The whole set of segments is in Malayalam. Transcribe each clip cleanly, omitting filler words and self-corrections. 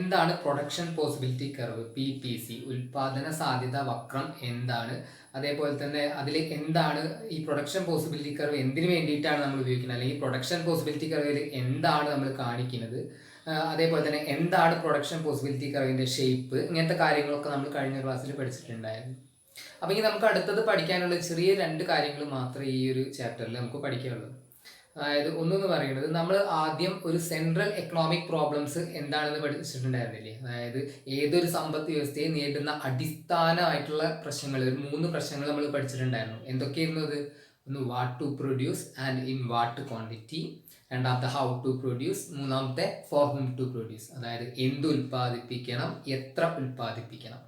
എന്താണ് പ്രൊഡക്ഷൻ പോസിബിലിറ്റി കർവ് PPC, ഉൽപാദന സാധ്യത വക്രം എന്താണ്, അതേപോലെ തന്നെ അതിൽ എന്താണ് ഈ പ്രൊഡക്ഷൻ പോസിബിലിറ്റി കർവ് എന്തിനു വേണ്ടിയിട്ടാണ് നമ്മൾ ഉപയോഗിക്കുന്നത്, അല്ലെങ്കിൽ പ്രൊഡക്ഷൻ പോസിബിലിറ്റി കർവിൽ എന്താണ് നമ്മൾ കാണിക്കുന്നത്, അതേപോലെ തന്നെ എന്താണ് പ്രൊഡക്ഷൻ പോസിബിലിറ്റി കർവിൻ്റെ ഷേപ്പ്, ഇങ്ങനത്തെ കാര്യങ്ങളൊക്കെ നമ്മൾ കഴിഞ്ഞ ക്ലാസ്സിൽ പഠിച്ചിട്ടുണ്ടായിരുന്നു. അപ്പോൾ ഇനി നമുക്ക് അടുത്തത് പഠിക്കാനുള്ള ചെറിയ 2 കാര്യങ്ങൾ മാത്രമേ ഈ ഒരു ചാപ്റ്ററിൽ നമുക്ക് പഠിക്കാനുള്ളൂ. അതായത് ഒന്നെന്ന് പറയുന്നത്, നമ്മൾ ആദ്യം ഒരു സെൻട്രൽ എക്കണോമിക് പ്രോബ്ലംസ് എന്താണെന്ന് പഠിച്ചിട്ടുണ്ടായിരുന്നില്ലേ. അതായത് ഏതൊരു സമ്പദ് വ്യവസ്ഥയെ നേരിടുന്ന അടിസ്ഥാനമായിട്ടുള്ള പ്രശ്നങ്ങൾ, ഒരു 3 പ്രശ്നങ്ങൾ നമ്മൾ പഠിച്ചിട്ടുണ്ടായിരുന്നു. എന്തൊക്കെയായിരുന്നു അത്? ഒന്ന് what to produce and in what quantity, രണ്ടാമത്തെ ഹൗ ടു പ്രൊഡ്യൂസ്, മൂന്നാമത്തെ ഫോർ ഹും ടു പ്രൊഡ്യൂസ്, അതായത് എന്ത് ഉൽപ്പാദിപ്പിക്കണം, എത്ര ഉൽപ്പാദിപ്പിക്കണം,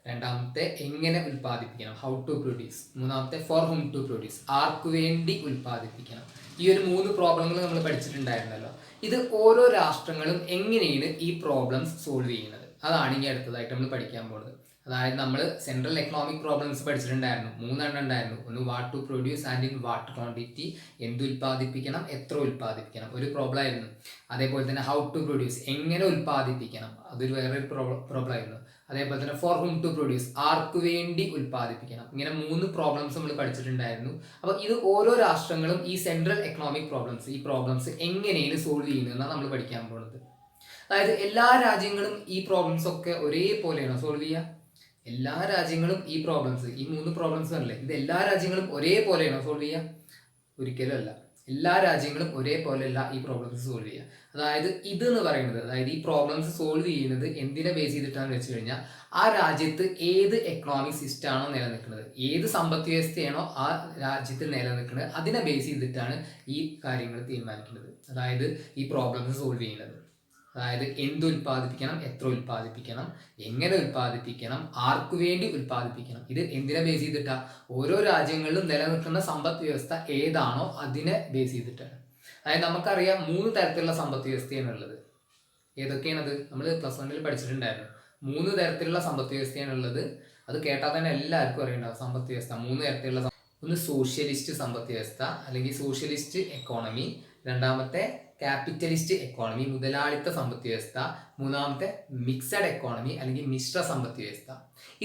രണ്ടാമത്തെ എങ്ങനെ ഉൽപ്പാദിപ്പിക്കണം, ഹൗ ടു പ്രൊഡ്യൂസ്, മൂന്നാമത്തെ ഫോർ ഹും ടു പ്രൊഡ്യൂസ്, ആർക്കു വേണ്ടി ഉൽപ്പാദിപ്പിക്കണം. ഈ ഒരു 3 പ്രോബ്ലങ്ങൾ നമ്മൾ പഠിച്ചിട്ടുണ്ടായിരുന്നല്ലോ. ഇത് ഓരോ രാഷ്ട്രങ്ങളും എങ്ങനെയാണ് ഈ പ്രോബ്ലംസ് സോൾവ് ചെയ്യുന്നത്, അതാണ് ഇനി അടുത്തതായിട്ട് നമ്മൾ പഠിക്കാൻ പോകുന്നത്. അതായത് നമ്മൾ സെൻട്രൽ എക്കണോമിക് പ്രോബ്ലംസ് പഠിച്ചിട്ടുണ്ടായിരുന്നു, 3 എണ്ണം ഉണ്ടായിരുന്നു. ഒന്ന് what to produce and in what quantity, എന്ത് ഉൽപ്പാദിപ്പിക്കണം, എത്ര ഉൽപ്പാദിപ്പിക്കണം, ഒരു പ്രോബ്ലം ആയിരുന്നു. അതേപോലെ തന്നെ ഹൗ ടു പ്രൊഡ്യൂസ്, എങ്ങനെ ഉൽപ്പാദിപ്പിക്കണം, അതൊരു വേറൊരു പ്രോബ്ലം ആയിരുന്നു. അതേപോലെ തന്നെ ഫോർ ഹും ടു പ്രൊഡ്യൂസ്, ആർക്ക് വേണ്ടി ഉൽപ്പാദിപ്പിക്കണം. ഇങ്ങനെ 3 പ്രോബ്ലംസ് നമ്മൾ പഠിച്ചിട്ടുണ്ടായിരുന്നു. അപ്പോൾ ഇത് ഓരോ രാഷ്ട്രങ്ങളും ഈ സെൻട്രൽ എക്കണോമിക് പ്രോബ്ലംസ്, ഈ പ്രോബ്ലംസ് എങ്ങനെയാണ് സോൾവ് ചെയ്യുന്നതെന്നാണ് നമ്മൾ പഠിക്കാൻ പോകുന്നത്. അതായത് എല്ലാ രാജ്യങ്ങളും ഈ പ്രോബ്ലംസ് ഒക്കെ ഒരേപോലെയാണോ സോൾവ് ചെയ്യുക? എല്ലാ രാജ്യങ്ങളും ഈ പ്രോബ്ലംസ്, ഈ 3 പ്രോബ്ലംസ് അല്ലേ, ഇത് എല്ലാ രാജ്യങ്ങളും ഒരേപോലെയാണോ സോൾവ് ചെയ്യുക? ഒരിക്കലും അല്ല. എല്ലാ രാജ്യങ്ങളും ഒരേപോലെയല്ല ഈ പ്രോബ്ലംസ് സോൾവ് ചെയ്യുക. അതായത് ഇതെന്ന് പറയുന്നത്, അതായത് ഈ പ്രോബ്ലംസ് സോൾവ് ചെയ്യുന്നത് എന്തിനെ ബേസ് ചെയ്തിട്ടാണെന്ന് വെച്ച് കഴിഞ്ഞാൽ, ആ രാജ്യത്ത് ഏത് എക്കണോമിക് സിസ്റ്റം ആണോ നിലനിൽക്കുന്നത്, ഏത് സമ്പദ് വ്യവസ്ഥയാണോ ആ രാജ്യത്ത് നിലനിൽക്കുന്നത്, അതിനെ ബേസ് ചെയ്തിട്ടാണ് ഈ കാര്യങ്ങൾ തീരുമാനിക്കുന്നത്. അതായത് ഈ പ്രോബ്ലംസ് സോൾവ് ചെയ്യുന്നത്. അതായത് എന്ത് ഉൽപ്പാദിപ്പിക്കണം, എത്ര ഉൽപ്പാദിപ്പിക്കണം, എങ്ങനെ ഉൽപ്പാദിപ്പിക്കണം, ആർക്കു വേണ്ടി ഉൽപ്പാദിപ്പിക്കണം. ഇത് എന്തിനെ ബേസ് ചെയ്തിട്ടാണ്? ഓരോ രാജ്യങ്ങളിലും നിലനിൽക്കുന്ന സമ്പദ് വ്യവസ്ഥ ഏതാണോ അതിനെ ബേസ് ചെയ്തിട്ടാണ്. അതായത് നമുക്കറിയാം 3 തരത്തിലുള്ള സമ്പദ് വ്യവസ്ഥയാണ് ഉള്ളത്. ഏതൊക്കെയാണത്? നമ്മൾ +1 പഠിച്ചിട്ടുണ്ടായിരുന്നു. 3 തരത്തിലുള്ള സമ്പദ് വ്യവസ്ഥയാണ് ഉള്ളത്. അത് കേട്ടാൽ തന്നെ എല്ലാവർക്കും അറിയണ്ടാവും സമ്പദ് വ്യവസ്ഥ 3 തരത്തിലുള്ള. ഒന്ന് സോഷ്യലിസ്റ്റ് സമ്പദ് വ്യവസ്ഥ അല്ലെങ്കിൽ സോഷ്യലിസ്റ്റ് എക്കോണമി, രണ്ടാമത്തെ ക്യാപിറ്റലിസ്റ്റ് എക്കോണമി, മുതലാളിത്ത സമ്പദ് വ്യവസ്ഥ, മൂന്നാമത്തെ മിക്സഡ് എക്കോണമി അല്ലെങ്കിൽ മിശ്ര സമ്പദ് വ്യവസ്ഥ.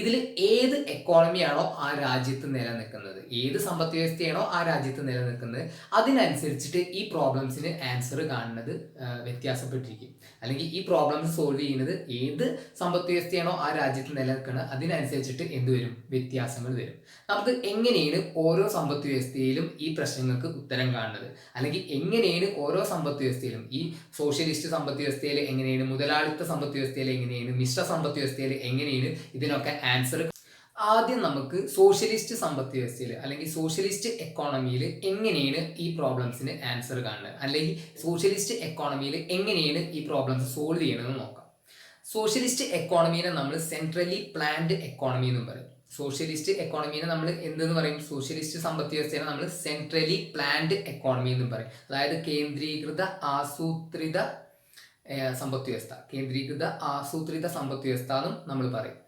ഇതിൽ ഏത് എക്കോണമിയാണോ ആ രാജ്യത്ത് നിലനിൽക്കുന്നത്, ഏത് സമ്പദ് വ്യവസ്ഥയാണോ ആ രാജ്യത്ത് നിലനിൽക്കുന്നത്, അതിനനുസരിച്ചിട്ട് ഈ പ്രോബ്ലംസിന് ആൻസർ കാണുന്നത് വ്യത്യാസപ്പെട്ടിരിക്കും. അല്ലെങ്കിൽ ഈ പ്രോബ്ലംസ് സോൾവ് ചെയ്യുന്നത് ഏത് സമ്പദ് വ്യവസ്ഥയാണോ ആ രാജ്യത്ത് നിലനിൽക്കുന്നത് അതിനനുസരിച്ചിട്ട് എന്ത് വരും? വ്യത്യാസങ്ങൾ വരും. നമുക്ക് എങ്ങനെയാണ് ഓരോ സമ്പദ് വ്യവസ്ഥയിലും ഈ പ്രശ്നങ്ങൾക്ക് ഉത്തരം കാണുന്നത്, അല്ലെങ്കിൽ എങ്ങനെയാണ് ഓരോ സമ്പദ് വ്യവസ്ഥയിലും, ഈ സോഷ്യലിസ്റ്റ് സമ്പദ് വ്യവസ്ഥയിൽ എങ്ങനെയാണ്, മുതലാളിത്ത സമ്പദ് വ്യവസ്ഥയിൽ എങ്ങനെയാണ്, മിശ്ര സമ്പദ് വ്യവസ്ഥയിൽ എങ്ങനെയാണ് ഇതിനൊക്കെ ആൻസർ. ആദ്യം നമുക്ക് സോഷ്യലിസ്റ്റ് സമ്പദ് വ്യവസ്ഥയിൽ അല്ലെങ്കിൽ സോഷ്യലിസ്റ്റ് എക്കോണമിയിൽ എങ്ങനെയാണ് ഈ പ്രോബ്ലംസിന് ആൻസർ കാണുന്നത്, അല്ലെങ്കിൽ സോഷ്യലിസ്റ്റ് എക്കോണമിയിൽ എങ്ങനെയാണ് ഈ പ്രോബ്ലംസ് സോൾവ് ചെയ്യണമെന്ന് നോക്കാം. സോഷ്യലിസ്റ്റ് എക്കോണമീനെ നമ്മൾ സെൻട്രലി പ്ലാൻഡ് എക്കോണമി എന്നും പറയും. സോഷ്യലിസ്റ്റ് എക്കോണമീനെ നമ്മൾ എന്തെന്ന് പറയും? സോഷ്യലിസ്റ്റ് സമ്പദ് വ്യവസ്ഥയെ നമ്മൾ സെൻട്രലി പ്ലാൻഡ് എക്കോണമി എന്നും പറയും. അതായത് കേന്ദ്രീകൃത ആസൂത്രിത സമ്പദ് വ്യവസ്ഥ, കേന്ദ്രീകൃത ആസൂത്രിത സമ്പദ് വ്യവസ്ഥ എന്നും നമ്മൾ പറയും.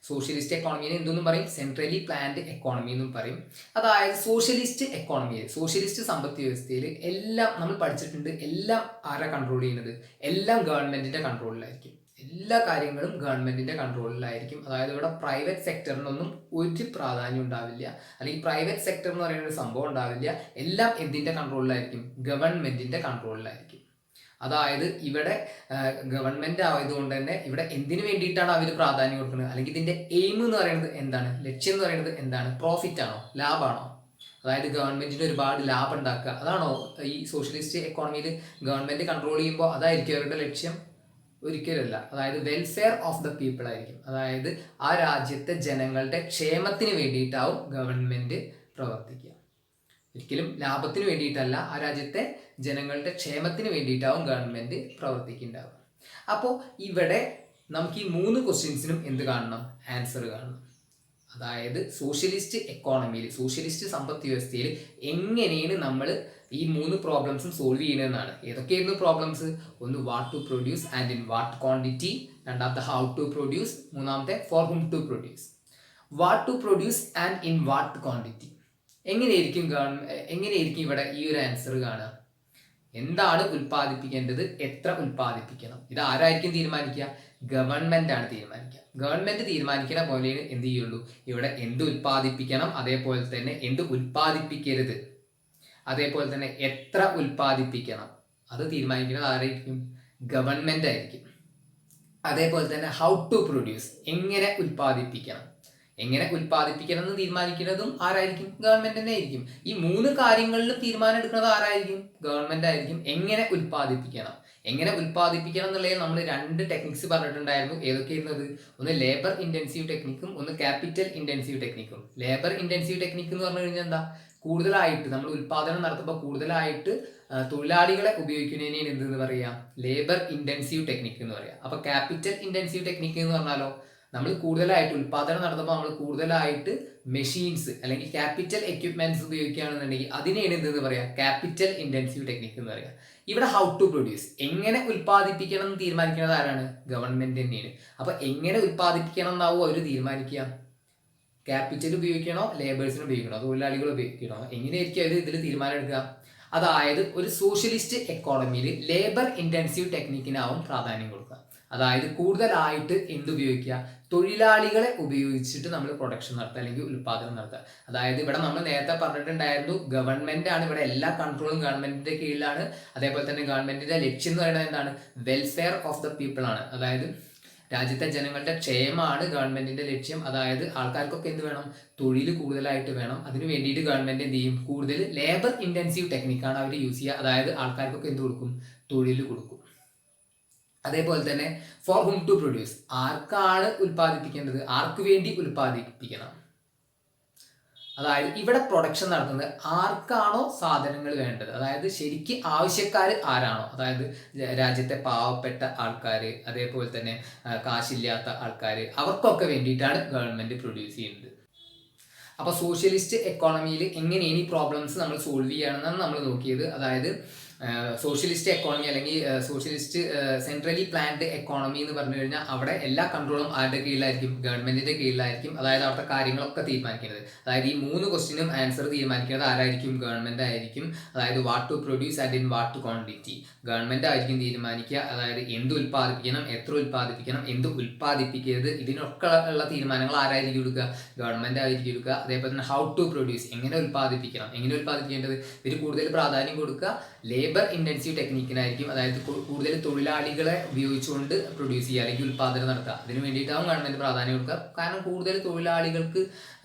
സോഷ്യലിസ്റ്റ് എക്കോണമിനെ എന്തെന്നും പറയും? സെൻട്രലി പ്ലാൻഡ് എക്കോണമി എന്നും പറയും. അതായത് സോഷ്യലിസ്റ്റ് എക്കോണമിയിൽ, സോഷ്യലിസ്റ്റ് സമ്പദ് വ്യവസ്ഥയിൽ എല്ലാം നമ്മൾ പഠിച്ചിട്ടുണ്ട്, എല്ലാം ആരാ കൺട്രോൾ ചെയ്യുന്നത്? എല്ലാം ഗവൺമെന്റിന്റെ കൺട്രോളിലായിരിക്കും. എല്ലാ കാര്യങ്ങളും ഗവൺമെന്റിന്റെ കൺട്രോളിലായിരിക്കും. അതായത് ഇവിടെ പ്രൈവറ്റ് സെക്ടറിനൊന്നും ഒരു പ്രാധാന്യം ഉണ്ടാവില്ല, അല്ലെങ്കിൽ പ്രൈവറ്റ് സെക്ടർ എന്ന് പറയുന്ന ഒരു സംഭവം ഉണ്ടാവില്ല. എല്ലാം എന്തിന്റെ കൺട്രോളിലായിരിക്കും? ഗവൺമെന്റിന്റെ കൺട്രോളിലായിരിക്കും. അതായത് ഇവിടെ ഗവൺമെന്റ് ആയതുകൊണ്ട് തന്നെ ഇവിടെ എന്തിനു വേണ്ടിയിട്ടാണ് അവർ പ്രാധാന്യം കൊടുക്കുന്നത്, അല്ലെങ്കിൽ ഇതിന്റെ എയിം എന്ന് പറയുന്നത് എന്താണ്, ലക്ഷ്യം എന്ന് പറയുന്നത് എന്താണ്? പ്രോഫിറ്റ് ആണോ, ലാഭമാണോ? അതായത് ഗവൺമെന്റിന് ഒരുപാട് ലാഭം ഉണ്ടാക്കുക, അതാണോ ഈ സോഷ്യലിസ്റ്റ് എക്കോണമിയിൽ ഗവൺമെന്റ് കൺട്രോൾ ചെയ്യുമ്പോൾ അതായിരിക്കും അവരുടെ ലക്ഷ്യം? ഒരിക്കലല്ല. അതായത് വെൽഫെയർ ഓഫ് ദ പീപ്പിൾ ആയിരിക്കും. അതായത് ആ രാജ്യത്തെ ജനങ്ങളുടെ ക്ഷേമത്തിന് വേണ്ടിയിട്ടാവും ഗവൺമെന്റ് പ്രവർത്തിക്കുക. ഒരിക്കലും ലാഭത്തിന് വേണ്ടിയിട്ടല്ല, ആ രാജ്യത്തെ ജനങ്ങളുടെ ക്ഷേമത്തിന് വേണ്ടിയിട്ടാവും ഗവൺമെന്റ് പ്രവർത്തിക്കുന്നുണ്ടാവുക. അപ്പോൾ ഇവിടെ നമുക്ക് ഈ 3 ക്വസ്റ്റ്യൻസിനും എന്ത് കാണണം? ആൻസർ കാണണം. അതായത് സോഷ്യലിസ്റ്റ് എക്കോണമിയിൽ, സോഷ്യലിസ്റ്റ് സമ്പദ് വ്യവസ്ഥയിൽ എങ്ങനെയാണ് നമ്മൾ ഈ 3 പ്രോബ്ലംസും സോൾവ് ചെയ്യുന്നതെന്നാണ്. ഏതൊക്കെയായിരുന്നു പ്രോബ്ലംസ്? ഒന്ന് what to produce and in what quantity, രണ്ടാമത്തെ ഹൗ ടു പ്രൊഡ്യൂസ്, മൂന്നാമത്തെ for whom to produce. What to produce and in what quantity എങ്ങനെയായിരിക്കും ഇവിടെ ഈ ഒരു ആൻസർ കാണുക? എന്താണ് ഉൽപ്പാദിപ്പിക്കേണ്ടത്, എത്ര ഉൽപ്പാദിപ്പിക്കണം, ഇത് ആരായിരിക്കും തീരുമാനിക്കുക? ഗവൺമെന്റ് ആണ് തീരുമാനിക്കുക. ഗവൺമെന്റ് തീരുമാനിക്കുന്ന പോലെയാണ് എന്ത് ചെയ്യുള്ളൂ, ഇവിടെ എന്ത് ഉൽപ്പാദിപ്പിക്കണം, അതേപോലെ തന്നെ എന്ത് ഉൽപ്പാദിപ്പിക്കരുത്, അതേപോലെ തന്നെ എത്ര ഉൽപ്പാദിപ്പിക്കണം, അത് തീരുമാനിക്കുന്നത് ആരായിരിക്കും? ഗവൺമെന്റ് ആയിരിക്കും. അതേപോലെ തന്നെ ഹൗ ടു പ്രൊഡ്യൂസ്, എങ്ങനെ ഉൽപ്പാദിപ്പിക്കണം എന്ന് തീരുമാനിക്കുന്നതും ആരായിരിക്കും? ഗവൺമെന്റ് തന്നെ ആയിരിക്കും. ഈ 3 കാര്യങ്ങളിലും തീരുമാനം എടുക്കുന്നത് ആരായിരിക്കും? ഗവൺമെന്റ് ആയിരിക്കും. എങ്ങനെ ഉൽപ്പാദിപ്പിക്കണം എന്നുള്ളതിൽ നമ്മൾ 2 ടെക്നിക്സ് പറഞ്ഞിട്ടുണ്ടായിരുന്നു. ഏതൊക്കെയായിരുന്നത്? ഒന്ന് ലേബർ ഇന്റൻസീവ് ടെക്നിക്കും ഒന്ന് ക്യാപിറ്റൽ ഇന്റൻസീവ് ടെക്നിക്കും. ലേബർ ഇന്റൻസീവ് ടെക്നിക്ക് എന്ന് പറഞ്ഞു കഴിഞ്ഞാൽ എന്താ? കൂടുതലായിട്ട് നമ്മൾ ഉൽപ്പാദനം നടത്തുമ്പോൾ കൂടുതലായിട്ട് തൊഴിലാളികളെ ഉപയോഗിക്കുന്നതിന് എന്തെന്ന് പറയാം? ലേബർ ഇന്റൻസീവ് ടെക്നിക്ക് എന്ന് പറയാം. അപ്പൊ ക്യാപിറ്റൽ ഇന്റൻസീവ് ടെക്നിക്ക് എന്ന് പറഞ്ഞാലോ, നമ്മൾ കൂടുതലായിട്ട് ഉൽപ്പാദനം നടത്തുമ്പോൾ നമ്മൾ കൂടുതലായിട്ട് മെഷീൻസ് അല്ലെങ്കിൽ ക്യാപിറ്റൽ എക്യുപ്മെന്റ്സ് ഉപയോഗിക്കുകയാണെന്നുണ്ടെങ്കിൽ അതിനെയാണ് എന്തെന്ന് പറയാം? ക്യാപിറ്റൽ ഇന്റൻസീവ് ടെക്നിക്ക് എന്ന് പറയാം. ഇവിടെ ഹൗ ടു പ്രൊഡ്യൂസ്, എങ്ങനെ ഉൽപ്പാദിപ്പിക്കണം എന്ന് തീരുമാനിക്കുന്നത് ആരാണ്? ഗവൺമെന്റ് തന്നെയാണ്. അപ്പൊ എങ്ങനെ ഉൽപ്പാദിപ്പിക്കണം എന്നാവും അവർ തീരുമാനിക്കുക? ക്യാപിറ്റൽ ഉപയോഗിക്കണോ, ലേബേഴ്സിന് ഉപയോഗിക്കണോ, തൊഴിലാളികൾ ഉപയോഗിക്കണോ, എങ്ങനെയായിരിക്കും അവർ ഇതിൽ തീരുമാനം എടുക്കുക? അതായത് ഒരു സോഷ്യലിസ്റ്റ് എക്കോണമിയിൽ ലേബർ ഇന്റൻസീവ് ടെക്നിക്കിനാവും പ്രാധാന്യം കൊടുക്കുക. അതായത് കൂടുതലായിട്ട് എന്തുപയോഗിക്കുക? തൊഴിലാളികളെ ഉപയോഗിച്ചിട്ട് നമ്മൾ പ്രൊഡക്ഷൻ നടത്തുക അല്ലെങ്കിൽ ഉൽപ്പാദനം നടത്തുക. അതായത് ഇവിടെ നമ്മൾ നേരത്തെ പറഞ്ഞിട്ടുണ്ടായിരുന്നു, ഗവൺമെന്റ് ആണ് ഇവിടെ എല്ലാ കൺട്രോളും ഗവൺമെന്റിന്റെ കീഴിലാണ്. അതേപോലെ തന്നെ ഗവൺമെന്റിന്റെ ലക്ഷ്യം എന്ന് പറയുന്നത് എന്താണ്? വെൽഫെയർ ഓഫ് ദ പീപ്പിൾ ആണ്. അതായത് രാജ്യത്തെ ജനങ്ങളുടെ ക്ഷേമമാണ് ഗവൺമെന്റിന്റെ ലക്ഷ്യം. അതായത് ആൾക്കാർക്കൊക്കെ എന്ത് വേണം? തൊഴിൽ കൂടുതലായിട്ട് വേണം. അതിന് വേണ്ടിയിട്ട് ഗവൺമെന്റ് എന്ത് ചെയ്യും? കൂടുതൽ ലേബർ ഇന്റൻസീവ് ടെക്നിക്കാണ് അവർ യൂസ് ചെയ്യുക. അതായത് ആൾക്കാർക്കൊക്കെ എന്ത് കൊടുക്കും? തൊഴിൽ കൊടുക്കും. അതേപോലെ തന്നെ ഫോർ ഹും ടു പ്രൊഡ്യൂസ്, ആർക്കാണ് ഉൽപ്പാദിപ്പിക്കേണ്ടത്? ആർക്ക് വേണ്ടി ഉൽപ്പാദിപ്പിക്കണം? അതായത് ഇവിടെ പ്രൊഡക്ഷൻ നടത്തുന്നത് ആർക്കാണോ സാധനങ്ങൾ വേണ്ടത്, അതായത് ശരിക്ക് ആവശ്യക്കാർ ആരാണോ, അതായത് രാജ്യത്തെ പാവപ്പെട്ട ആൾക്കാർ, അതേപോലെ തന്നെ കാശില്ലാത്ത ആൾക്കാർ, അവർക്കൊക്കെ വേണ്ടിയിട്ടാണ് ഗവൺമെന്റ് പ്രൊഡ്യൂസ് ചെയ്യുന്നത്. അപ്പോൾ സോഷ്യലിസ്റ്റ് എക്കോണമിയിൽ എങ്ങനെയാണ് ഈ പ്രോബ്ലംസ് നമ്മൾ സോൾവ് ചെയ്യുകയാണെന്നാണ് നമ്മൾ നോക്കിയത്. അതായത് സോഷ്യലിസ്റ്റ് എക്കോണമി അല്ലെങ്കിൽ സോഷ്യലിസ്റ്റ് സെൻട്രലി പ്ലാൻഡ് എക്കോണമി എന്ന് പറഞ്ഞു കഴിഞ്ഞാൽ അവിടെ എല്ലാ കൺട്രോളും ആരുടെ കീഴിലായിരിക്കും? ഗവൺമെന്റിന്റെ കീഴിലായിരിക്കും. അതായത് അവിടുത്തെ കാര്യങ്ങളൊക്കെ തീരുമാനിക്കുന്നത്, അതായത് ഈ 3 ക്വസ്റ്റിനും ആൻസർ തീരുമാനിക്കുന്നത് ആരായിരിക്കും? ഗവൺമെന്റ് ആയിരിക്കും. അതായത് what to produce and in what quantity government ആയിരിക്കും തീരുമാനിക്കുക. അതായത് എന്ത് ഉൽപ്പാദിപ്പിക്കണം, എത്ര ഉൽപ്പാദിപ്പിക്കണം, എന്ത് ഉൽപ്പാദിപ്പിക്കരുത്, ഇതിനൊക്കെ ഉള്ള തീരുമാനങ്ങൾ ആരായിരിക്കും എടുക്കുക? ഗവൺമെന്റ് ആയിരിക്കും എടുക്കുക. അതേപോലെ തന്നെ ഹൗ ടു പ്രൊഡ്യൂസ്, എങ്ങനെ ഉൽപ്പാദിപ്പിക്കേണ്ടത്, ഇതിന് കൂടുതൽ പ്രാധാന്യം കൊടുക്കുക ലേബർ ഇന്റൻസീവ് ടെക്നിക്കിനായിരിക്കും. അതായത് കൂടുതൽ തൊഴിലാളികളെ ഉപയോഗിച്ചുകൊണ്ട് പ്രൊഡ്യൂസ് ചെയ്യുക അല്ലെങ്കിൽ ഉൽപ്പാദനം നടത്തുക. അതിന് വേണ്ടിയിട്ടാവും ഗവൺമെന്റ് പ്രാധാന്യം കൊടുക്കുക. കാരണം കൂടുതൽ തൊഴിലാളികൾക്ക്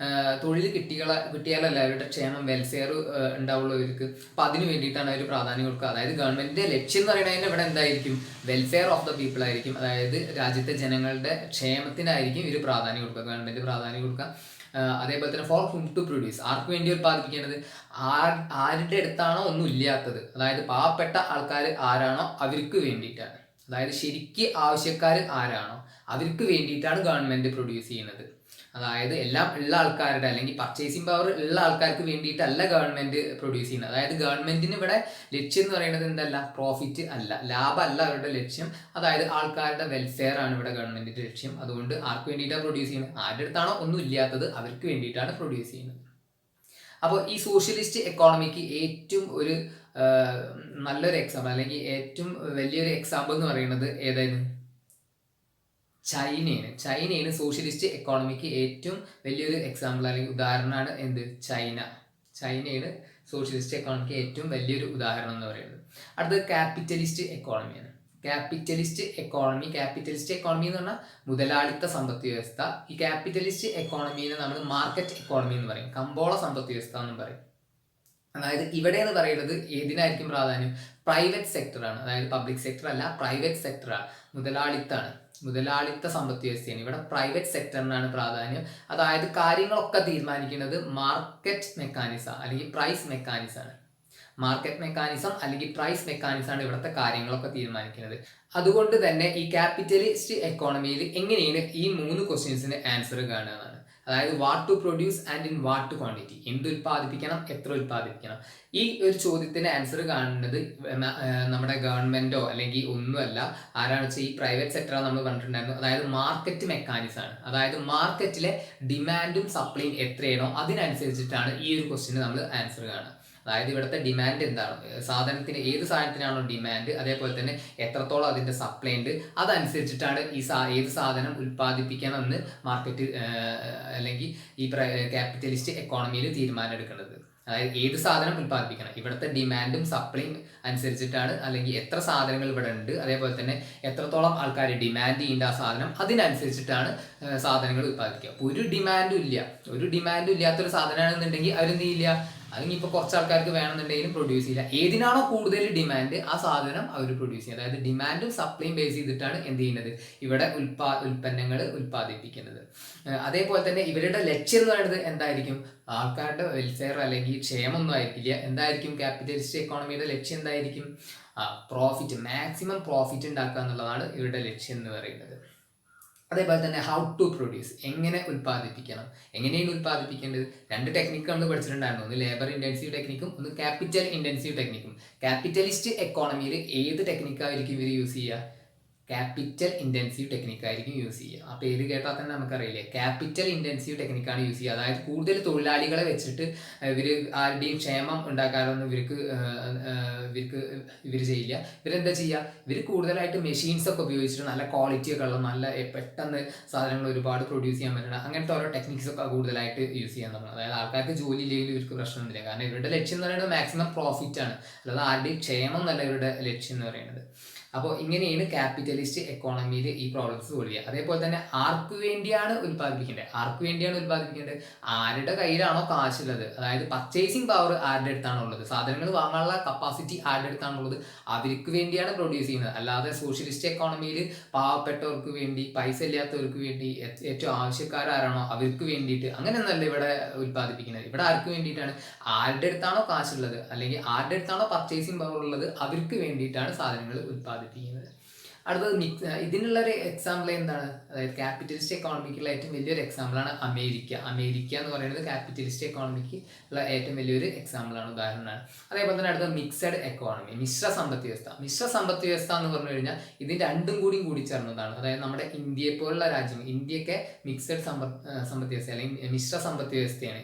തൊഴിൽ കിട്ടിയാലല്ല അവരുടെ ക്ഷേമം, വെൽഫെയർ ഉണ്ടാവുള്ളൂ അവർക്ക്. അപ്പം അതിന് വേണ്ടിയിട്ടാണ് അവർ പ്രാധാന്യം കൊടുക്കുക. അതായത് ഗവൺമെന്റിന്റെ ലക്ഷ്യം എന്ന് പറയുന്നതിന് ഇവിടെ എന്തായിരിക്കും? വെൽഫെയർ ഓഫ് ദ പീപ്പിൾ ആയിരിക്കും. അതായത് രാജ്യത്തെ ജനങ്ങളുടെ ക്ഷേമത്തിനായിരിക്കും ഇവർ പ്രാധാന്യം കൊടുക്കുക, ഗവൺമെന്റ് പ്രാധാന്യം കൊടുക്കുക. അതേപോലെ തന്നെ ഫോർ ഹും ടു പ്രൊഡ്യൂസ്, ആർക്ക് വേണ്ടി ഉൽപ്പാദിപ്പിക്കേണ്ടത്? ആരുടെ അടുത്താണോ ഒന്നും ഇല്ലാത്തത്, അതായത് പാവപ്പെട്ട ആൾക്കാർ ആരാണോ അവർക്ക് വേണ്ടിയിട്ടാണ്. അതായത് ശരിക്ക് ആവശ്യക്കാർ ആരാണോ അവർക്ക് വേണ്ടിയിട്ടാണ് ഗവൺമെന്റ് പ്രൊഡ്യൂസ് ചെയ്യുന്നത്. അതായത് എല്ലാം ഉള്ള ആൾക്കാരുടെ അല്ലെങ്കിൽ പർച്ചേസിങ് പവർ ഉള്ള ആൾക്കാർക്ക് വേണ്ടിയിട്ടല്ല ഗവൺമെന്റ് പ്രൊഡ്യൂസ് ചെയ്യുന്നത്. അതായത് ഗവൺമെന്റിന് ഇവിടെ ലക്ഷ്യം എന്ന് പറയുന്നത് എന്തല്ല? പ്രോഫിറ്റ് അല്ല, ലാഭമല്ല അവരുടെ ലക്ഷ്യം. അതായത് ആൾക്കാരുടെ വെൽഫെയർ ആണ് ഇവിടെ ഗവൺമെന്റിന്റെ ലക്ഷ്യം. അതുകൊണ്ട് ആർക്ക് വേണ്ടിയിട്ടാണ് പ്രൊഡ്യൂസ് ചെയ്യുന്നത്? ആരുടെ അടുത്താണോ ഒന്നും ഇല്ലാത്തത് അവർക്ക് വേണ്ടിയിട്ടാണ് പ്രൊഡ്യൂസ് ചെയ്യുന്നത്. അപ്പോൾ ഈ സോഷ്യലിസ്റ്റ് എക്കോണമിക്ക് ഏറ്റവും ഒരു നല്ലൊരു എക്സാമ്പിൾ അല്ലെങ്കിൽ ഏറ്റവും വലിയൊരു എക്സാമ്പിൾ എന്ന് പറയുന്നത് ഏതായിരുന്നു? ചൈനയാണ് സോഷ്യലിസ്റ്റ് എക്കോണമിക്ക് ഏറ്റവും വലിയൊരു എക്സാമ്പിൾ അല്ലെങ്കിൽ ഉദാഹരണമാണ്. എന്ത്? ചൈനയാണ് സോഷ്യലിസ്റ്റ് എക്കോണമിക്ക് ഏറ്റവും വലിയൊരു ഉദാഹരണം എന്ന് പറയുന്നത്. അടുത്തത് ക്യാപിറ്റലിസ്റ്റ് എക്കോണമിയാണ്. ക്യാപിറ്റലിസ്റ്റ് എക്കോണമി എന്ന് പറഞ്ഞാൽ മുതലാളിത്ത സമ്പദ് വ്യവസ്ഥ. ഈ ക്യാപിറ്റലിസ്റ്റ് എക്കോണമിനെ നമ്മൾ മാർക്കറ്റ് എക്കോണമി എന്ന് പറയും, കമ്പോള സമ്പദ് വ്യവസ്ഥ എന്നും പറയും. അതായത് ഇവിടെ എന്ന് പറയുന്നത് ഏതിനായിരിക്കും പ്രാധാന്യം? പ്രൈവറ്റ് സെക്ടറാണ്. അതായത് പബ്ലിക് സെക്ടർ അല്ല, പ്രൈവറ്റ് സെക്ടറാണ്, മുതലാളിത്ത സമ്പദ് വ്യവസ്ഥയാണ്. ഇവിടെ പ്രൈവറ്റ് സെക്ടറിനാണ് പ്രാധാന്യം. അതായത് കാര്യങ്ങളൊക്കെ തീരുമാനിക്കുന്നത് മാർക്കറ്റ് മെക്കാനിസം അല്ലെങ്കിൽ പ്രൈസ് മെക്കാനിസം ആണ്. ആണ് ഇവിടുത്തെ കാര്യങ്ങളൊക്കെ തീരുമാനിക്കുന്നത്. അതുകൊണ്ട് തന്നെ ഈ ക്യാപിറ്റലിസ്റ്റ് എക്കോണമിയിൽ എങ്ങനെയാണ് ഈ 3 ക്വസ്റ്റ്യൻസിന് ആൻസർ കാണുകയാണ്. അതായത് what to produce and in what quantity, എന്ത് ഉൽപ്പാദിപ്പിക്കണം, എത്ര ഉൽപ്പാദിപ്പിക്കണം. ഈ ഒരു ചോദ്യത്തിന് ആൻസർ കാണുന്നത് നമ്മുടെ ഗവൺമെന്റോ അല്ലെങ്കിൽ ഒന്നുമല്ല, ആരാണെന്ന് വെച്ചാൽ ഈ പ്രൈവറ്റ് സെക്ടറാണ് നമ്മൾ പറഞ്ഞിട്ടുണ്ടായിരുന്നു. അതായത് മാർക്കറ്റ് മെക്കാനിസം ആണ്. അതായത് മാർക്കറ്റിലെ ഡിമാൻഡും സപ്ലൈയും എത്രയാണോ അതിനനുസരിച്ചിട്ടാണ് ഈ ഒരു ക്വസ്റ്റ്യന് നമ്മൾ ആൻസർ കാണുക. അതായത് ഇവിടുത്തെ ഡിമാൻഡ് എന്താണ്, സാധനത്തിന് ഏത് സാധനത്തിനാണോ ഡിമാൻഡ്, അതേപോലെ തന്നെ എത്രത്തോളം അതിൻ്റെ സപ്ലൈ ഉണ്ട്, അതനുസരിച്ചിട്ടാണ് ഏത് സാധനം ഉൽപ്പാദിപ്പിക്കണമെന്ന് മാർക്കറ്റ് അല്ലെങ്കിൽ ഈ ക്യാപിറ്റലിസ്റ്റ് എക്കോണമിയിൽ തീരുമാനം എടുക്കുന്നത്. അതായത് ഏത് സാധനം ഉൽപ്പാദിപ്പിക്കണം, ഇവിടുത്തെ ഡിമാൻഡും സപ്ലൈയും അനുസരിച്ചിട്ടാണ്, അല്ലെങ്കിൽ എത്ര സാധനങ്ങൾ ഇവിടെ ഉണ്ട്, അതേപോലെ തന്നെ എത്രത്തോളം ആൾക്കാർ ഡിമാൻഡ് ചെയ്യേണ്ട ആ സാധനം, അതിനനുസരിച്ചിട്ടാണ് സാധനങ്ങൾ ഉൽപ്പാദിപ്പിക്കുക. അപ്പോൾ ഒരു ഡിമാൻഡും ഇല്ലാത്തൊരു സാധനമാണെന്നുണ്ടെങ്കിൽ അവരെന്ത് ചെയ്യില്ല, അതിനിപ്പോൾ കുറച്ച് ആൾക്കാർക്ക് വേണമെന്നുണ്ടെങ്കിലും പ്രൊഡ്യൂസ് ചെയ്യില്ല. ഏതിനാണോ കൂടുതൽ ഡിമാൻഡ് ആ സാധനം അവർ പ്രൊഡ്യൂസ് ചെയ്യും. അതായത് ഡിമാൻഡും സപ്ലൈയും ബേസ് ചെയ്തിട്ടാണ് എന്ത് ചെയ്യുന്നത്, ഇവിടെ ഉൽപ്പന്നങ്ങൾ ഉൽപ്പാദിപ്പിക്കുന്നത്. അതേപോലെ തന്നെ ഇവരുടെ ലക്ഷ്യം എന്ന് പറയുന്നത് എന്തായിരിക്കും, ആൾക്കാരുടെ വെൽഫെയർ അല്ലെങ്കിൽ ക്ഷേമമൊന്നും ആയിരിക്കില്ല. എന്തായിരിക്കും ക്യാപിറ്റലിസ്റ്റ് എക്കോണമിയുടെ ലക്ഷ്യം എന്തായിരിക്കും, പ്രോഫിറ്റ്, മാക്സിമം പ്രോഫിറ്റ് ഉണ്ടാക്കുക എന്നുള്ളതാണ് ഇവരുടെ ലക്ഷ്യം എന്ന് പറയുന്നത്. അതേപോലെ തന്നെ ഹൗ ടു പ്രൊഡ്യൂസ്, എങ്ങനെ ഉൽപ്പാദിപ്പിക്കണം, എങ്ങനെയാണ് ഉൽപ്പാദിപ്പിക്കേണ്ടത്. 2 ടെക്നിക്ക് നമ്മൾ പഠിച്ചിട്ടുണ്ടായിരുന്നു, ഒന്ന് ലേബർ ഇൻറ്റൻസീവ് ടെക്നിക്കും ഒന്ന് ക്യാപിറ്റൽ ഇൻറ്റൻസീവ് ടെക്നിക്കും. ക്യാപിറ്റലിസ്റ്റ് എക്കോണമിയിൽ ഏത് ടെക്നിക്കായിരിക്കും ഇവർ യൂസ് ചെയ്യുക, ക്യാപിറ്റൽ ഇൻറ്റൻസീവ് ടെക്നിക്കായിരിക്കും യൂസ് ചെയ്യുക. ആ പേര് കേട്ടാൽ തന്നെ നമുക്കറിയില്ലേ, ക്യാപിറ്റൽ ഇൻറ്റൻസീവ് ടെക്നിക്കാണ് യൂസ് ചെയ്യുക. അതായത് കൂടുതൽ തൊഴിലാളികളെ വെച്ചിട്ട് ഇവർ ആരുടെയും ക്ഷേമം ഉണ്ടാക്കാനൊന്നും ഇവർ ചെയ്യില്ല. ഇവരെന്താ ചെയ്യുക, ഇവർ കൂടുതലായിട്ട് മെഷീൻസൊക്കെ ഉപയോഗിച്ചിട്ട് നല്ല ക്വാളിറ്റിയൊക്കെ ഉള്ള, നല്ല പെട്ടെന്ന് സാധനങ്ങൾ ഒരുപാട് പ്രൊഡ്യൂസ് ചെയ്യാൻ പറ്റണം, അങ്ങനത്തെ ഓരോ ടെക്നിക്സൊക്കെ കൂടുതലായിട്ട് യൂസ് ചെയ്യാൻ നമ്മൾ. അതായത് ആൾക്കാർക്ക് ജോലി ഇല്ലെങ്കിൽ ഇവർക്ക് പ്രശ്നമൊന്നുമില്ല. കാരണം ഇവരുടെ ലക്ഷ്യം എന്ന് പറയുന്നത് മാക്സിമം പ്രോഫിറ്റ് ആണ്, അല്ലാതെ ആരുടെയും ക്ഷേമം എന്നല്ല ഇവരുടെ ലക്ഷ്യം എന്ന് പറയുന്നത്. അപ്പോൾ ഇങ്ങനെയാണ് ക്യാപിറ്റലിസ്റ്റ് എക്കോണമിയിൽ ഈ പ്രോബ്ലംസ് സോൾവ് ചെയ്യുക. അതേപോലെ തന്നെ ആർക്ക് വേണ്ടിയാണ് ഉൽപ്പാദിപ്പിക്കേണ്ടത്, ആരുടെ കയ്യിലാണോ കാശുള്ളത്, അതായത് പർച്ചേസിങ് പവർ ആരുടെ അടുത്താണോ ഉള്ളത്, സാധനങ്ങൾ വാങ്ങാനുള്ള കപ്പാസിറ്റി ആരുടെ അടുത്താണുള്ളത്, അവർക്ക് വേണ്ടിയാണ് പ്രൊഡ്യൂസ് ചെയ്യുന്നത്. അല്ലാതെ സോഷ്യലിസ്റ്റ് എക്കോണമിയിൽ പാവപ്പെട്ടവർക്ക് വേണ്ടി, പൈസ ഇല്ലാത്തവർക്ക് വേണ്ടി, ഏറ്റവും ആവശ്യക്കാരാണോ അവർക്ക് വേണ്ടിയിട്ട് അങ്ങനെയൊന്നല്ല ഇവിടെ ഉൽപ്പാദിപ്പിക്കുന്നത്. ഇവിടെ ആർക്ക് വേണ്ടിയിട്ടാണ്, ആരുടെ അടുത്താണോ കാശുള്ളത് അല്ലെങ്കിൽ ആരുടെ അടുത്താണോ പർച്ചേസിങ് പവർ ഉള്ളത് അവർക്ക് വേണ്ടിയിട്ടാണ് സാധനങ്ങൾ ഉൽപ്പാദിപ്പിക്കുന്നത്. അടുത്തത് ഇതിനുള്ളൊരു എക്സാമ്പിൾ എന്താണ്, അതായത് ക്യാപിറ്റലിസ്റ്റ് എക്കോണമിക്കുള്ള ഏറ്റവും വലിയൊരു എക്സാമ്പിളാണ് അമേരിക്ക എന്ന് പറയുന്നത് ക്യാപിറ്റലിസ്റ്റ് എക്കോണമിക്ക് ഉള്ള ഏറ്റവും വലിയൊരു എക്സാമ്പിളാണ്, ഉദാഹരണമാണ്. അതേപോലെ തന്നെ അടുത്ത മിക്സഡ് എക്കോണമി, മിശ്ര സമ്പദ് വ്യവസ്ഥ എന്ന് പറഞ്ഞു കഴിഞ്ഞാൽ ഇത് രണ്ടും കൂടി ചേർന്നതാണ്. അതായത് നമ്മുടെ ഇന്ത്യയെ പോലുള്ള രാജ്യം, ഇന്ത്യയൊക്കെ മിക്സഡ് സമ്പദ് വ്യവസ്ഥ അല്ലെങ്കിൽ മിശ്ര സമ്പദ് വ്യവസ്ഥയാണ്,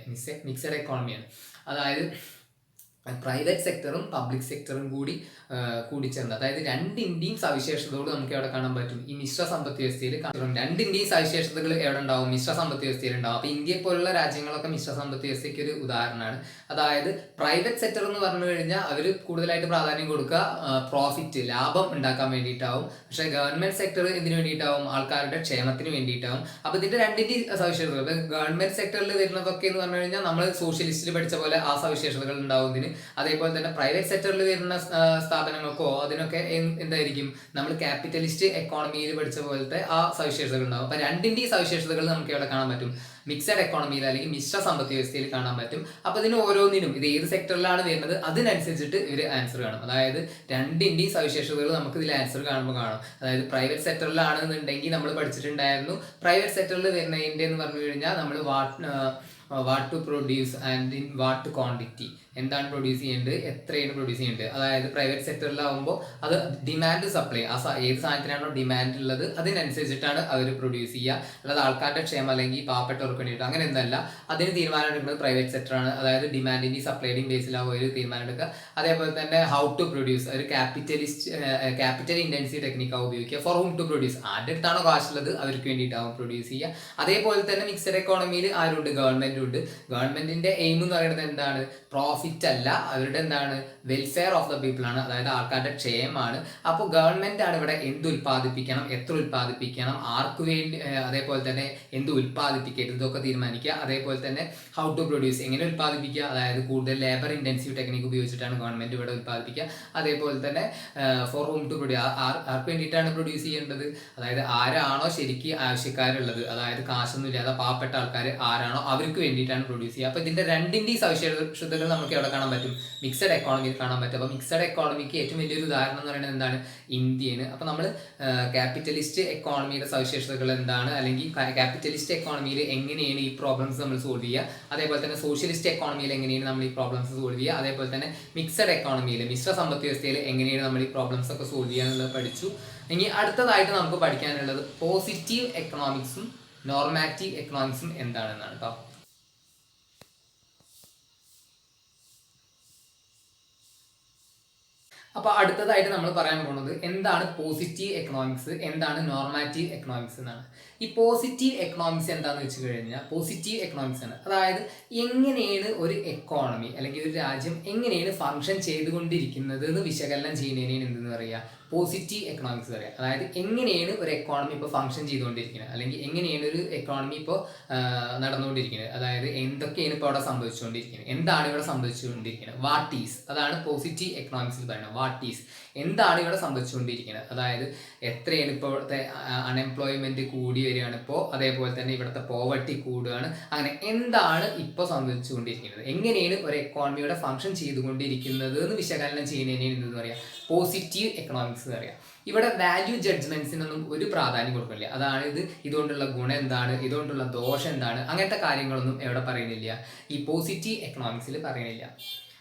മിക്സഡ് എക്കോണമിയാണ്. അതായത് പ്രൈവറ്റ് സെക്ടറും പബ്ലിക് സെക്ടറും കൂടിച്ചേർന്ന്, അതായത് രണ്ടിൻ്റെയും സവിശേഷതകൾ നമുക്ക് എവിടെ കാണാൻ പറ്റും, ഈ മിശ്ര സമ്പദ് വ്യവസ്ഥയിൽ. രണ്ടിൻ്റെയും സവിശേഷതകൾ എവിടെ ഉണ്ടാവും, മിശ്ര സമ്പദ് വ്യവസ്ഥയിൽ ഉണ്ടാവും. അപ്പോൾ ഇന്ത്യയെ പോലുള്ള രാജ്യങ്ങളൊക്കെ മിശ്ര സമ്പദ് വ്യവസ്ഥയ്ക്ക് ഒരു ഉദാഹരണമാണ്. അതായത് പ്രൈവറ്റ് സെക്ടർ എന്ന് പറഞ്ഞു കഴിഞ്ഞാൽ അവർ കൂടുതലായിട്ട് പ്രാധാന്യം കൊടുക്കുക പ്രോഫിറ്റ്, ലാഭം ഉണ്ടാക്കാൻ വേണ്ടിയിട്ടാവും. പക്ഷേ ഗവൺമെന്റ് സെക്ടർ എന്തിനു വേണ്ടിയിട്ടാവും, ആൾക്കാരുടെ ക്ഷേമത്തിന് വേണ്ടിയിട്ടാവും. അപ്പോൾ ഇതിന്റെ രണ്ടിൻ്റെയും സവിശേഷതകൾ, ഗവൺമെന്റ് സെക്ടറിൽ വരുന്നതൊക്കെ എന്ന് പറഞ്ഞു കഴിഞ്ഞാൽ നമ്മൾ സോഷ്യലിസ്റ്റിൽ പഠിച്ച പോലെ ആ സവിശേഷതകൾ ഉണ്ടാവുന്നതിന്, അതേപോലെ തന്നെ പ്രൈവറ്റ് സെക്ടറിൽ വരുന്ന സ്ഥാപനങ്ങൾക്കോ അതിനൊക്കെ എന്തായിരിക്കും, നമ്മൾ ക്യാപിറ്റലിസ്റ്റ് എക്കോണമിയിൽ പഠിച്ച പോലത്തെ ആ സവിശേഷതകൾ ഉണ്ടാവും. അപ്പം രണ്ടിൻ്റെയും സവിശേഷതകൾ നമുക്ക് എവിടെ കാണാൻ പറ്റും, മിക്സഡ് എക്കോണമിയിൽ അല്ലെങ്കിൽ മിശ്ര സമ്പദ് വ്യവസ്ഥയിൽ കാണാൻ പറ്റും. അപ്പോൾ ഇതിന് ഓരോന്നിനും ഇത് ഏത് സെക്ടറിലാണ് വരുന്നത് അതിനനുസരിച്ചിട്ട് ഇവർ ആൻസർ കാണും. അതായത് രണ്ടിൻ്റെയും സവിശേഷതകൾ നമുക്ക് ഇതിൽ ആൻസർ കാണുമ്പോൾ കാണും. അതായത് പ്രൈവറ്റ് സെക്ടറിലാണെന്നുണ്ടെങ്കിൽ നമ്മൾ പഠിച്ചിട്ടുണ്ടായിരുന്നു, പ്രൈവറ്റ് സെക്ടറിൽ വരുന്നതിൻ്റെ എന്ന് പറഞ്ഞു കഴിഞ്ഞാൽ നമ്മൾ what to produce and in what quantity, എന്താണ് പ്രൊഡ്യൂസ് ചെയ്യേണ്ടത്, എത്രയാണ് പ്രൊഡ്യൂസ് ചെയ്യേണ്ടത്. അതായത് പ്രൈവറ്റ് സെക്ടറിലാവുമ്പോൾ അത് ഡിമാൻഡ് സപ്ലൈ, ഏത് സാധനത്തിനാണോ ഡിമാൻഡ് ഉള്ളത് അതിനനുസരിച്ചിട്ടാണ് അവർ പ്രൊഡ്യൂസ് ചെയ്യുക. അല്ലാതെ ആൾക്കാരുടെ ക്ഷേമം അല്ലെങ്കിൽ പാവപ്പെട്ടവർക്ക് വേണ്ടിയിട്ട് അങ്ങനെ എന്തല്ല. അതിന് തീരുമാനം എടുക്കുന്നത് പ്രൈവറ്റ് സെക്ടറാണ്. അതായത് ഡിമാൻഡിൻ്റെയും സപ്ലൈയുടെയും ബേസിലാവും ഒരു തീരുമാനം എടുക്കുക. അതേപോലെ തന്നെ ഹൗ ടു പ്രൊഡ്യൂസ്, ഒരു ക്യാപിറ്റൽ ഇൻറ്റൻസീവ് ടെക്നിക്കാവും ഉപയോഗിക്കുക. ഫോർ ഹൂം ടു പ്രൊഡ്യൂസ്, ആരുടെ അടുത്താണോ കാശുള്ളത് അവർക്ക് വേണ്ടിയിട്ടാവും പ്രൊഡ്യൂസ് ചെയ്യുക. അതേപോലെ തന്നെ മിക്സഡ് എക്കോണമിയിൽ ആരുണ്ട്, ഗവൺമെന്റ് ഉണ്ട്. ഗവൺമെന്റിന്റെ എയിം എന്ന് പറയുന്നത് എന്താണ്, പ്രോഫിറ്റ് അല്ല, അവരുടെ എന്താണ്, വെൽഫെയർ ഓഫ് ദ പീപ്പിൾ ആണ്, അതായത് ആൾക്കാരുടെ ക്ഷേമമാണ്. അപ്പോൾ ഗവൺമെന്റ് ആണ് ഇവിടെ എന്ത് ഉൽപ്പാദിപ്പിക്കണം, എത്ര ഉൽപ്പാദിപ്പിക്കണം, ആർക്ക് വേണ്ടി, അതേപോലെ തന്നെ എന്ത് ഉൽപ്പാദിപ്പിക്കരുത് ഇതൊക്കെ തീരുമാനിക്കുക. അതേപോലെ തന്നെ ഹൗ ടു പ്രൊഡ്യൂസ്, എങ്ങനെ ഉൽപ്പാദിപ്പിക്കുക, അതായത് കൂടുതൽ ലേബർ ഇന്റൻസീവ് ടെക്നിക്ക് ഉപയോഗിച്ചിട്ടാണ് ഗവൺമെന്റ് ഇവിടെ ഉൽപ്പാദിപ്പിക്കുക. അതേപോലെ തന്നെ ഫോർ ഹോം ടു പ്രൊഡ്യൂസ്, ആർക്ക് വേണ്ടിയിട്ടാണ് പ്രൊഡ്യൂസ് ചെയ്യേണ്ടത്, അതായത് ആരാണോ ശരിക്ക് ആവശ്യക്കാരുള്ളത്, അതായത് കാശൊന്നും ഇല്ലാതെ പാവപ്പെട്ട ആൾക്കാർ ആരാണോ അവർക്ക് വേണ്ടിയിട്ടാണ് പ്രൊഡ്യൂസ് ചെയ്യുക. അപ്പോൾ ഇതിന്റെ രണ്ടിൻ്റെയും സവിശേഷതകൾ നമുക്ക് എവിടെ കാണാൻ പറ്റും, മിക്സഡ് എക്കോണമിയിൽ കാണാൻ പറ്റും. അപ്പോൾ മിക്സഡ് എക്കോണമിക്ക് ഏറ്റവും വലിയൊരു ഉദാഹരണം എന്ന് പറയുന്നത് എന്താണ്, ഇന്ത്യയാണ്. അപ്പോൾ നമ്മൾ ക്യാപിറ്റലിസ്റ്റ് എക്കോണമിയുടെ സവിശേഷതകൾ എന്താണ്, അല്ലെങ്കിൽ ക്യാപിറ്റലിസ്റ്റ് എക്കോണമിയിൽ എങ്ങനെയാണ് ഈ പ്രോബ്ലംസ് നമ്മൾ സോൾവ് ചെയ്യുക, അതേപോലെ തന്നെ സോഷ്യലിസ്റ്റ് എക്കോണമിയിൽ എങ്ങനെയാണ് നമ്മൾ ഈ പ്രോബ്ലംസ് സോൾവ് ചെയ്യുക, അതേപോലെ തന്നെ മിക്സഡ് എക്കോണമിയിൽ മിശ്ര സമ്പദ് വ്യവസ്ഥയിൽ എങ്ങനെയാണ് നമ്മൾ ഈ പ്രോബ്ലംസ് ഒക്കെ സോൾവ് ചെയ്യുക എന്നുള്ളത് പഠിച്ചു. ഇനി അടുത്തതായിട്ട് നമുക്ക് പഠിക്കാനുള്ളത് പോസിറ്റീവ് എക്കണോമിക്സും നോർമാറ്റീവ് എക്കണോമിക്സും എന്താണെന്നാണ് കേട്ടോ. അപ്പോൾ അടുത്തതായിട്ട് നമ്മൾ പറയാൻ പോകുന്നത് എന്താണ് പോസിറ്റീവ് എക്കണോമിക്സ്, എന്താണ് നോർമാറ്റീവ് എക്കണോമിക്സ് എന്നാണ്. ഈ പോസിറ്റീവ് എക്കണോമിക്സ് എന്താണെന്ന് വെച്ച് കഴിഞ്ഞാൽ പോസിറ്റീവ് എക്കണോമിക്സ് ആണ്, അതായത് എങ്ങനെയാണ് ഒരു എക്കോണമി അല്ലെങ്കിൽ ഒരു രാജ്യം എങ്ങനെയാണ് ഫങ്ഷൻ ചെയ്തുകൊണ്ടിരിക്കുന്നത് എന്ന് വിശകലനം ചെയ്യുന്നതിനാണ് എന്തെന്ന് പറയുക, പോസിറ്റീവ് എക്കണോമിക്സ് പറയുക. അതായത് എങ്ങനെയാണ് ഒരു എക്കോണമി ഇപ്പോൾ ഫങ്ഷൻ ചെയ്തുകൊണ്ടിരിക്കുന്നത്, അല്ലെങ്കിൽ എങ്ങനെയാണ് ഒരു എക്കോണമി ഇപ്പോൾ നടന്നുകൊണ്ടിരിക്കുന്നത്, അതായത് എന്തൊക്കെയാണ് ഇപ്പോൾ അവിടെ സംഭവിച്ചുകൊണ്ടിരിക്കുന്നത്, എന്താണ് ഇവിടെ സംഭവിച്ചുകൊണ്ടിരിക്കുന്നത്, വാട്ട് ഈസ്, അതാണ് പോസിറ്റീവ് എക്കണോമിക്സിൽ പറയുന്നത്. വാട്ട് ഈസ്, എന്താണ് ഇവിടെ സംഭവിച്ചുകൊണ്ടിരിക്കുന്നത്, അതായത് എത്രയാണ് ഇപ്പോഴത്തെ അൺഎംപ്ലോയ്മെന്റ് കൂടി വരികയാണ് ഇപ്പോൾ, അതേപോലെ തന്നെ ഇവിടുത്തെ പോവർട്ടി കൂടുകയാണ്, അങ്ങനെ എന്താണ് ഇപ്പോൾ സംഭവിച്ചുകൊണ്ടിരിക്കുന്നത്, എങ്ങനെയാണ് ഒരു എക്കോണമിയുടെ ഫങ്ഷൻ ചെയ്തുകൊണ്ടിരിക്കുന്നത് എന്ന് വിശകലനം ചെയ്യുന്നതിന് എന്തെന്ന് പറയാം, പോസിറ്റീവ് എക്കണോമിക്സ് പറയാം. ഇവിടെ വാല്യൂ ജഡ്ജ്മെന്റ്സിനൊന്നും ഒരു പ്രാധാന്യം കൊടുക്കില്ല. അതായത് ഇതുകൊണ്ടുള്ള ഗുണം എന്താണ്, ഇതുകൊണ്ടുള്ള ദോഷം എന്താണ്, അങ്ങനത്തെ കാര്യങ്ങളൊന്നും എവിടെ പറയുന്നില്ല, ഈ പോസിറ്റീവ് എക്കണോമിക്സിൽ പറയുന്നില്ല.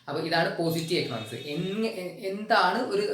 അപ്പോൾ ഇതാണ് പോസിറ്റീവ് എക്കണോമിക്സ്.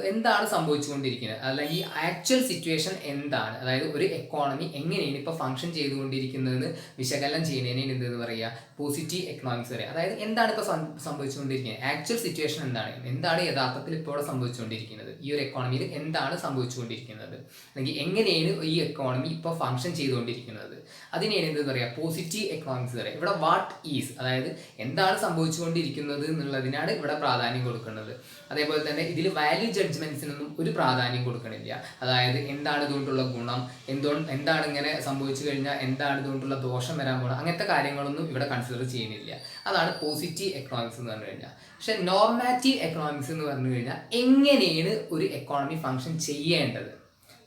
എന്താണ് സംഭവിച്ചുകൊണ്ടിരിക്കുന്നത്, അല്ലെങ്കിൽ ആക്ച്വൽ സിറ്റുവേഷൻ എന്താണ്, അതായത് ഒരു എക്കോണമി എങ്ങനെയാണ് ഇപ്പോൾ ഫങ്ഷൻ ചെയ്തുകൊണ്ടിരിക്കുന്നതെന്ന് വിശകലനം ചെയ്യുന്നതിന് എന്തെന്ന് പറയുക, പോസിറ്റീവ് എക്കണോമിക്സ് പറയുക. അതായത് എന്താണ് ഇപ്പോൾ സംഭവിച്ചുകൊണ്ടിരിക്കുന്നത്, ആക്ച്വൽ സിറ്റുവേഷൻ എന്താണ് യഥാർത്ഥത്തിൽ ഇപ്പോൾ ഇവിടെ സംഭവിച്ചുകൊണ്ടിരിക്കുന്നത്, ഈ ഒരു എക്കോണമിയിൽ എന്താണ് സംഭവിച്ചുകൊണ്ടിരിക്കുന്നത്, അല്ലെങ്കിൽ എങ്ങനെയാണ് ഈ എക്കോണമി ഇപ്പോൾ ഫങ്ഷൻ ചെയ്തുകൊണ്ടിരിക്കുന്നത്, അതിനെയാണ് എന്തെന്ന് പറയുക, പോസിറ്റീവ് എക്കണോമിക്സ് പറയുക. ഇവിടെ വാട്ട് ഈസ്, അതായത് എന്താണ് സംഭവിച്ചുകൊണ്ടിരിക്കുന്നത് എന്നുള്ളതിനാണ് ഇവിടെ പ്രാധാന്യം കൊടുക്കുന്നത്. അതേപോലെ തന്നെ ഇതിൽ വാല്യൂ ജഡ്ജ്മെന്റ്സിനൊന്നും ഒരു പ്രാധാന്യം കൊടുക്കണില്ല. അതായത് എന്താണ് ഇതുകൊണ്ടുള്ള ഗുണം, എന്താണ് ഇങ്ങനെ സംഭവിച്ചു കഴിഞ്ഞാൽ എന്താണ് ഇതുകൊണ്ടുള്ള ദോഷം വരാൻ പോകുന്നത്, അങ്ങനത്തെ കാര്യങ്ങളൊന്നും ഇവിടെ കൺസിഡർ ചെയ്യുന്നില്ല. അതാണ് പോസിറ്റീവ് എക്കണോമിക്സ് എന്ന് പറഞ്ഞു കഴിഞ്ഞാൽ. പക്ഷെ നോർമാറ്റീവ് എക്കണോമിക്സ് എന്ന് പറഞ്ഞു കഴിഞ്ഞാൽ എങ്ങനെയാണ് ഒരു എക്കോണമി ഫങ്ഷൻ ചെയ്യേണ്ടത്,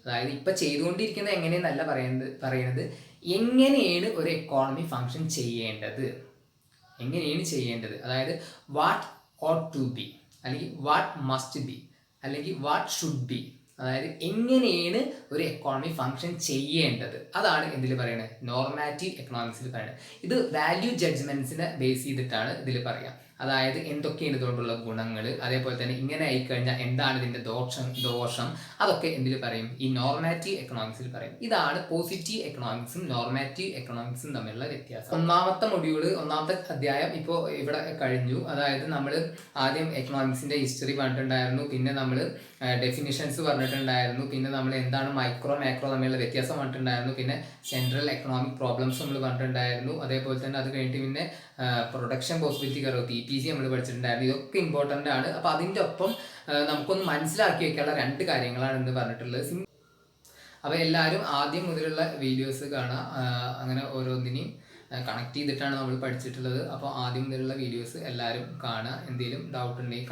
അതായത് ഇപ്പം ചെയ്തുകൊണ്ടിരിക്കുന്നത് എങ്ങനെയെന്നല്ല പറയുന്നത് എങ്ങനെയാണ് ഒരു എക്കോണമി ഫങ്ഷൻ ചെയ്യേണ്ടത്, അതായത് വാട്ട് ought to be, അല്ലെങ്കിൽ വാട്ട് മസ്റ്റ് ബി, അല്ലെങ്കിൽ വാട്ട് ഷുഡ് ബി, അതായത് എങ്ങനെയാണ് ഒരു എക്കോണമി ഫങ്ഷൻ ചെയ്യേണ്ടത്, അതാണ് എന്തിൽ പറയുന്നത്, നോർമാറ്റീവ് എക്കണോമിക്സിൽ പറയുന്നത്. ഇത് വാല്യൂ ജഡ്ജ്മെന്റ്സിനെ ബേസ് ചെയ്തിട്ടാണ് ഇതിൽ പറയാം. അതായത് എന്തൊക്കെയാണ് ഇതുകൊണ്ടുള്ള ഗുണങ്ങൾ, അതേപോലെ തന്നെ ഇങ്ങനെ ആയിക്കഴിഞ്ഞാൽ എന്താണ് ഇതിൻ്റെ ദോഷം, അതൊക്കെ എന്തിൽ പറയും, ഈ നോർമാറ്റീവ് എക്കണോമിക്സിൽ പറയും. ഇതാണ് പോസിറ്റീവ് എക്കണോമിക്സും നോർമാറ്റീവ് എക്കണോമിക്സും തമ്മിലുള്ള വ്യത്യാസം. ഒന്നാമത്തെ അധ്യായം ഇപ്പോൾ ഇവിടെ കഴിഞ്ഞു. അതായത് നമ്മൾ ആദ്യം എക്കണോമിക്സിൻ്റെ ഹിസ്റ്ററി പറഞ്ഞിട്ടുണ്ടായിരുന്നു, പിന്നെ നമ്മൾ ഡെഫിനിഷൻസ് പറഞ്ഞിട്ടുണ്ടായിരുന്നു, പിന്നെ നമ്മൾ എന്താണ് മൈക്രോ മാക്രോ തമ്മിലുള്ള വ്യത്യാസം പറഞ്ഞിട്ടുണ്ടായിരുന്നു, പിന്നെ സെൻട്രൽ എക്കണോമിക് പ്രോബ്ലംസ് നമ്മൾ പറഞ്ഞിട്ടുണ്ടായിരുന്നു. അതേപോലെ തന്നെ അത് കഴിഞ്ഞിട്ട് പിന്നെ പ്രൊഡക്ഷൻ പോസിബിലിറ്റി കർവ് PPC നമ്മൾ പഠിച്ചിട്ടുണ്ടായിരുന്നു. ഇതൊക്കെ ഇമ്പോർട്ടൻ്റ് ആണ്. അപ്പോൾ അതിൻ്റെ ഒപ്പം നമുക്കൊന്ന് മനസ്സിലാക്കി വെക്കാനുള്ള 2 കാര്യങ്ങളാണ് എന്ന് പറഞ്ഞിട്ടുള്ളത്. അപ്പോൾ എല്ലാവരും ആദ്യം മുതലുള്ള വീഡിയോസ് കാണാം, അങ്ങനെ ഓരോന്നിനെയും കണക്ട് ചെയ്തിട്ടാണ് നമ്മൾ പഠിച്ചിട്ടുള്ളത്. അപ്പോൾ ആദ്യം മുതലുള്ള വീഡിയോസ് എല്ലാവരും കാണുക. എന്തെങ്കിലും ഡൗട്ട് ഉണ്ടെങ്കിൽ